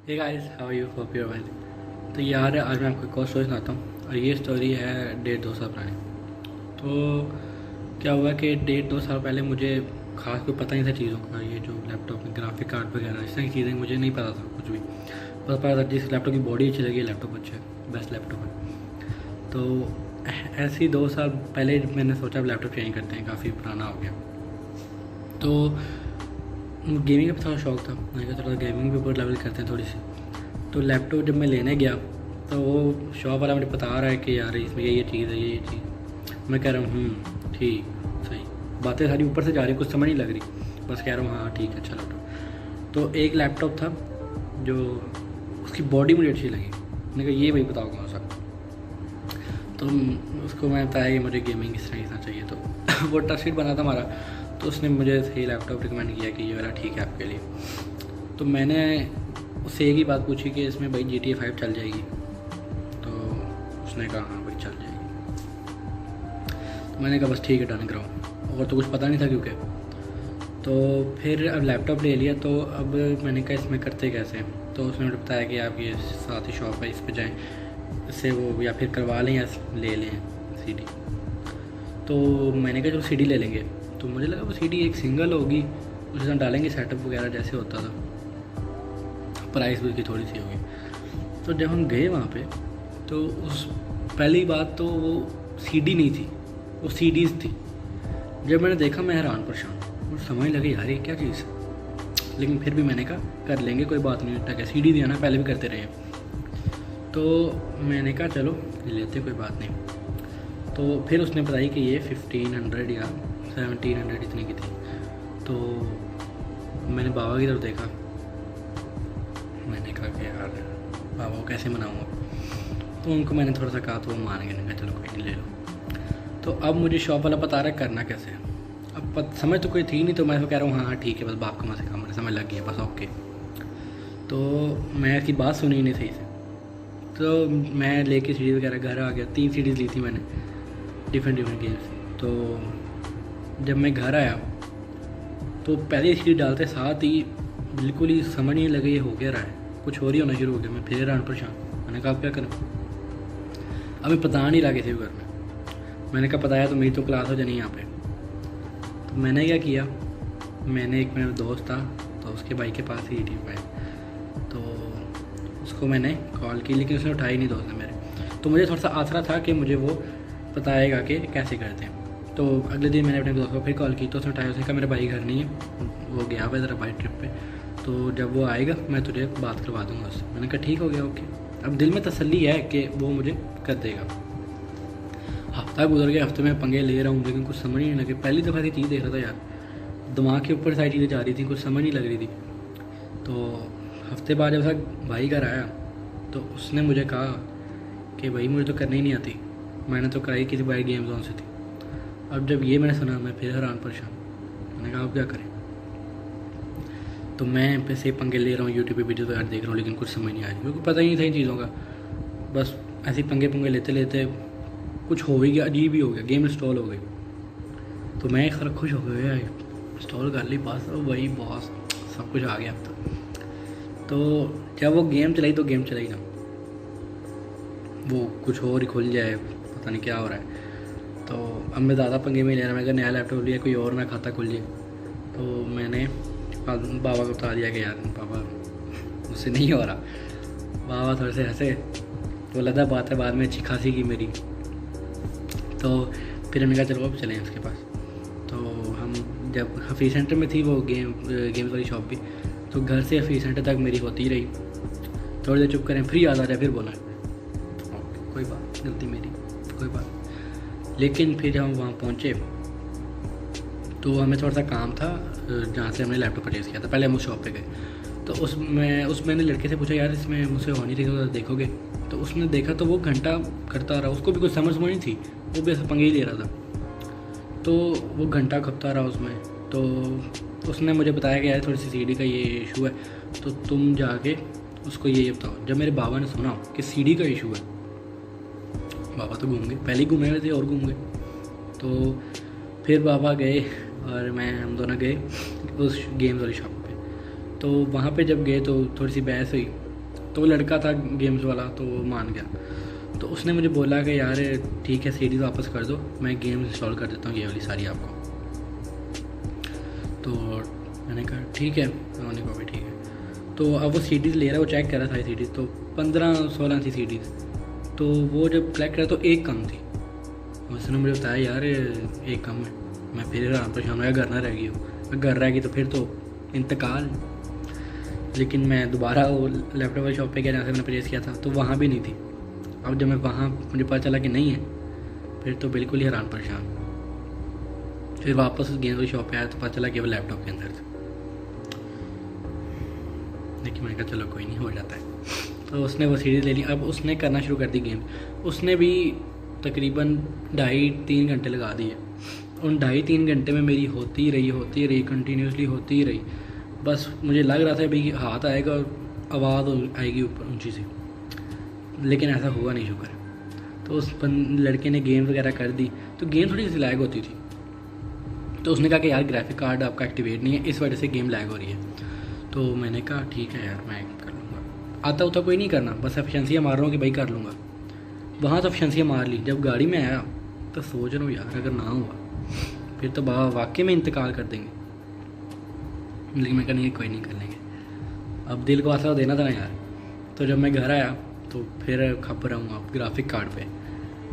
Hey guys, how you hope you well. तो यार आज मैं आपको एक और स्टोरी सुनाता हूँ और ये स्टोरी है 1.5-2 साल पुरानी। तो क्या हुआ कि 1.5-2 साल पहले मुझे खास कोई पता नहीं था चीज़ों का। ये जो लैपटॉप में ग्राफिक कार्ड वगैरह इस तरह की चीज़ें मुझे नहीं पता था कुछ भी। बस पता था जिस लैपटॉप की बॉडी अच्छी लगी लैपटॉप अच्छा है, बेस्ट लैपटॉप है। तो ऐसे ही 2 साल पहले मैंने सोचा अब लैपटॉप चेंज करते हैं, काफ़ी पुराना हो गया। तो गेमिंग का थोड़ा शौक था, मैंने कहा थोड़ा गेमिंग के ऊपर लेवल करते हैं थोड़ी सी। तो लैपटॉप जब मैं लेने गया तो वो शॉप वाला मुझे बता रहा है कि यार इसमें ये चीज़ है, ये चीज़। मैं कह रहा हूँ ठीक सही, बातें सारी ऊपर से जा रही, कुछ समझ नहीं लग रही, बस कह रहा हूँ हाँ ठीक है अच्छा लैपटॉप। तो एक लैपटॉप था जो उसकी बॉडी मुझे अच्छी लगी, मैंने कहा ये भाई बताओ कौन सा। तो उसको मैं बताया कि मुझे गेमिंग इस तरह चाहिए। तो वो ट्रस्टेड बना था हमारा, तो उसने मुझे सही लैपटॉप रिकमेंड किया कि ये वाला ठीक है आपके लिए। तो मैंने उससे एक ही बात पूछी कि इसमें भाई GTA 5 चल जाएगी। तो उसने कहा हाँ भाई चल जाएगी। तो मैंने कहा बस ठीक है डन कराओ, और तो कुछ पता नहीं था क्योंकि। तो फिर अब लैपटॉप ले लिया, तो अब मैंने कहा इसमें करते कैसे हैं। तो उसने मुझे बताया कि आप ये साथ ही शॉप है इस पर जाएँ, इससे वो या फिर करवा लें या ले लें CD। तो मैंने कहा चलो CD ले लेंगे। तो मुझे लगा वो CD एक सिंगल होगी, उसमें डालेंगे सेटअप वगैरह जैसे होता था, प्राइस भी उसकी थोड़ी सी होगी। तो जब हम गए वहाँ पे तो उस पहली बात तो वो CD नहीं थी, वो CDs थी। जब मैंने देखा मैं हैरान परेशान, मुझे समझ लगी यार ये क्या चीज़ है। लेकिन फिर भी मैंने कहा कर लेंगे कोई बात नहीं, ठीक है CD दिया ना, पहले भी करते रहे। तो मैंने कहा चलो लेते कोई बात नहीं। तो फिर उसने बताई कि ये 1500 या 1700 इतने की थी। तो मैंने बाबा की तरफ देखा, मैंने कहा कि यार बाबा को कैसे मनाऊँगा। तो उनको मैंने थोड़ा सा कहा तो वो मान गए, कहा चलो कोई नहीं ले लो। तो अब मुझे शॉप वाला बता रहा है करना कैसे है। अब समझ तो कोई थी नहीं, तो मैं तो कह रहा हूँ हाँ ठीक है बस बाप कमा से काम, मुझे समझ लग गई बस ओके। तो मैं इसकी बात सुनी नहीं सही से। तो मैं लेके CD वगैरह घर आ गया, 3 CDs ली थी मैंने डिफरेंट गेम्स। तो जब मैं घर आया तो पहले CD डालते साथ ही बिल्कुल ही समझ नहीं लगे ये हो क्या रहा है, कुछ और ही होना शुरू हो गया। मैं फिर हैरान परेशान, मैंने कहा आप क्या करूँ। हमें पता नहीं लगे थे घर में। मैंने कहा पता है तो मेरी तो क्लास हो जानी यहाँ पे। तो मैंने क्या किया, मैंने एक मेरा दोस्त था तो उसके भाई के पास ही GTA 5, तो उसको मैंने कॉल की, लेकिन उसने उठाई नहीं दोस्त ने मेरे। तो मुझे थोड़ा सा आसरा था कि मुझे वो बताएगा कि कैसे करते हैं। तो अगले दिन मैंने अपने दोस्त को फिर कॉल की, तो उसने उठाया, उसने कहा मेरा भाई घर नहीं है, वो गया हुआ है ज़रा बाइक ट्रिप पे, तो जब वो आएगा मैं तुझे बात करवा दूंगा उससे। मैंने कहा ठीक हो गया ओके। अब दिल में तसल्ली है कि वो मुझे कर देगा। हफ्ता गुजर गया, हफ्ते में पंगे ले रहा हूँ लेकिन कुछ समझ ही नहीं लगे। पहली दफ़ा की चीज़ देख रहा था यार, दिमाग के ऊपर सारी चीज़ें जा रही थी, कुछ समझ नहीं लग रही थी। तो हफ्ते बाद जब तक भाई घर आया तो उसने मुझे कहा कि भाई मुझे तो करनी ही नहीं आती, मैंने तो कराई किसी बाहर गेम जोन से थी। अब जब ये मैंने सुना मैं फिर हैरान परेशान, मैंने कहा अब क्या करें। तो मैं पैसे पंगे ले रहा हूँ, यूट्यूब पे वीडियो वगैरह देख रहा हूँ, लेकिन कुछ समझ नहीं आ रही क्योंकि पता ही नहीं था इन चीज़ों का। बस ऐसे पंगे पंगे लेते लेते कुछ हो ही गया, अजीब ही हो गया, गेम इंस्टॉल हो गई। तो मैं एक खुश हो गया, इंस्टॉल कर ली बस, वही बॉस सब कुछ आ गया अब तो जब वो गेम चलाई तो गेम चलाई ना, वो कुछ और ही खुल जाए, पता नहीं क्या हो रहा है। तो अब मैं ज़्यादा पंगे में ले रहा, मैं अगर नया लैपटॉप लिया कोई और ना खाता खुल जाए। तो मैंने बाबा को बता दिया कि यार पापा मुझसे नहीं हो रहा। बाबा थोड़े से हंसे, तो लगा बात है बाद में अच्छी खासी की मेरी। तो फिर हमने कहा चलो अब चलें उसके पास। तो हम जब हफीज़ सेंटर में थी वो गेम्स वाली शॉप भी, तो घर से हफीज़ सेंटर तक मेरी होती रही। थोड़ी देर चुप करें, फ्री याद आ जाए फिर बोला ओके कोई बात, गलती मेरी कोई बात। लेकिन फिर जब हम वहाँ पहुँचे तो हमें थोड़ा सा काम था जहाँ से हमने लैपटॉप परचेज़ किया था। पहले हम उस शॉप पे गए, तो मैंने लड़के से पूछा यार इसमें मुझसे हो नहीं रही, तो देखोगे। तो उसने देखा तो वो घंटा करता रहा, उसको भी कुछ समझ नहीं थी, वो भी ऐसा पंगे ही ले रहा था। तो वो घंटा खपता रहा उसमें। तो उसने मुझे बताया कि यार थोड़ी सी CD का ये इशू है, तो तुम जाके उसको ये बताओ। जब मेरे बाबा ने सुना कि CD का इशू है, बाबा तो घूम गए, पहले ही घूमे हुए थे और घूम गए। तो फिर बाबा गए और हम दोनों गए उस गेम्स वाली शॉप पे। तो वहाँ पे जब गए तो थोड़ी सी बहस हुई, तो वो लड़का था गेम्स वाला, तो वो मान गया। तो उसने मुझे बोला कि यार ठीक है सीडीज़ वापस कर दो, मैं गेम्स इंस्टॉल कर देता हूँ ये वाली सारी आपको। तो मैंने कहा ठीक है, उन्होंने कहा भी ठीक है। तो अब वो सीडीज़ ले रहा है, वो चेक कर रहा था सीडीज़, तो 15-16 थी सीडीज़। तो वो जब कलेक्ट करा तो एक कम थी। उसने मुझे बताया यार एक कम है। मैं फिर परेशान हो, घर ना रह गई हो, घर रह गई तो फिर तो इंतकाल। लेकिन मैं दोबारा वो लैपटॉप वाली शॉप पे गया जहाँ से मैंने परचेज़ किया था, तो वहाँ भी नहीं थी। अब जब मैं वहाँ मुझे पता चला कि नहीं है, फिर तो बिल्कुल ही हैरान परेशान। फिर वापस उस गेम वाली शॉप पे आया तो पता चला कि वो लैपटॉप के अंदर था। लेकिन मैंने कहा चलो कोई नहीं, हो जाता है। तो उसने वो सीरीज़ ले ली। अब उसने करना शुरू कर दी गेम। उसने भी तकरीबन 2.5-3 घंटे लगा दिए। उन 2.5-3 घंटे में मेरी होती रही कंटिन्यूसली होती ही रही। बस मुझे लग रहा था भाई हाथ आएगा और आवाज़ आएगी ऊपर ऊंची सी, लेकिन ऐसा हुआ नहीं, शुक्र। तो उस लड़के ने गेम वगैरह कर दी। तो गेम थोड़ी सी लैग होती थी, तो उसने कहा कि यार ग्राफिक कार्ड आपका एक्टिवेट नहीं है, इस वजह से गेम लैग हो रही है। तो मैंने कहा ठीक है यार, मैं कर लूँगा। आता उता कोई नहीं करना, बस एफिशिएंसियाँ मार रहा हूँ कि भाई कर लूँगा। वहाँ तो एफिशिएंसियाँ मार ली। जब गाड़ी में आया तो सोच रहा हूँ यार अगर ना हुआ फिर तो वाकई में इंतकाल कर देंगे। लेकिन मैं कहने कोई नहीं कर लेंगे, अब दिल को आसरा देना था ना यार। तो जब मैं घर आया तो फिर खबर रहूँगा आप ग्राफिक कार्ड पे।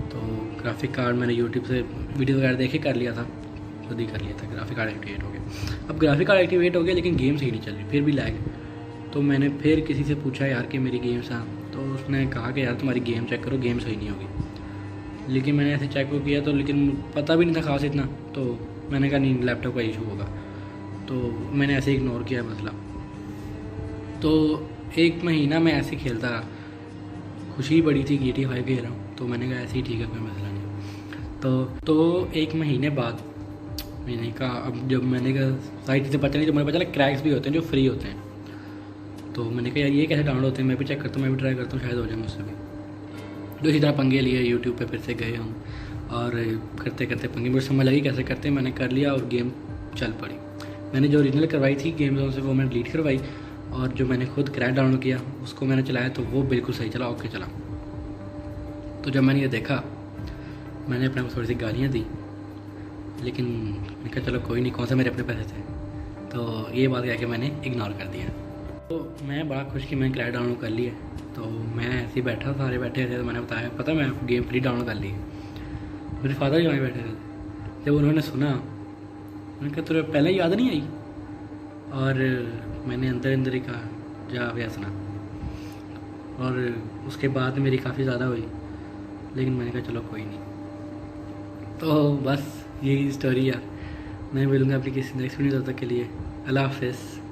तो ग्राफिक कार्ड मैंने यूट्यूब से वीडियो वगैरह देखे कर लिया था, खुद ही कर लिया था। ग्राफिक कार्ड एक्टिवेट हो गया। अब ग्राफिक कार्ड एक्टिवेट हो गया लेकिन गेम सही नहीं चल रही, फिर भी लैग। तो मैंने फिर किसी से पूछा यार कि मेरी गेम्स आ, तो उसने कहा कि यार तुम्हारी गेम चेक करो, गेम सही नहीं होगी। लेकिन मैंने ऐसे चेक किया तो लेकिन पता भी नहीं था खास इतना। तो मैंने कहा नहीं लैपटॉप का इशू होगा, तो मैंने ऐसे इग्नोर किया मसला। तो 1 महीना मैं ऐसे खेलता रहा, खुशी बड़ी थी GTA 5 खेल रहा हूँ। तो मैंने कहा ऐसे ही ठीक है, कोई मसला नहीं। तो 1 महीने बाद मैंने कहा, अब जब मैंने कहा सारी चीज़ें पता नहीं, तो मुझे पता चला क्रैक्स भी होते हैं जो फ्री होते हैं। तो मैंने कहा यार ये कैसे डाउनलोड होते हैं, मैं भी चेक करता हूँ, मैं भी ट्राई करता हूँ, शायद हो जाए मुझसे भी। तो इसी तरह पंगे लिए, यूट्यूब पे फिर से गए हम और करते करते पंगे मुझे समझ लगी कैसे करते हैं। मैंने कर लिया और गेम चल पड़ी। मैंने जो ओरिजिनल करवाई थी गेम जोन से वो मैंने डिलीट करवाई, और जो मैंने खुद क्रैक डाउनलोड किया उसको मैंने चलाया तो वो बिल्कुल सही चला, ओके चला। तो जब मैंने ये देखा मैंने अपने को थोड़ी सी गालियाँ दी, लेकिन मैंने कहा चलो कोई नहीं, कौन सा मेरे अपने पैसे थे। तो ये बात कह के मैंने इग्नोर कर दिया। तो मैं बड़ा खुश कि मैंने क्रैक डाउनलोड कर लिया। तो मैं ऐसे ही बैठा, सारे बैठे थे, तो मैंने बताया पता मैं गेम फ्री डाउनलोड कर ली। मेरे फादर जी वहीं बैठे थे। जब उन्होंने सुना मैंने कहा तुझे पहले याद नहीं आई, और मैंने अंदर ही कहा जा व्यसना। और उसके बाद मेरी काफ़ी ज़्यादा हुई, लेकिन मैंने कहा चलो कोई नहीं। तो बस यही स्टोरी यार। मैं मिलूँगा अपनी किसी नेक्स्ट वीडियो, तब तक के लिए अल्लाह हाफ़िज़।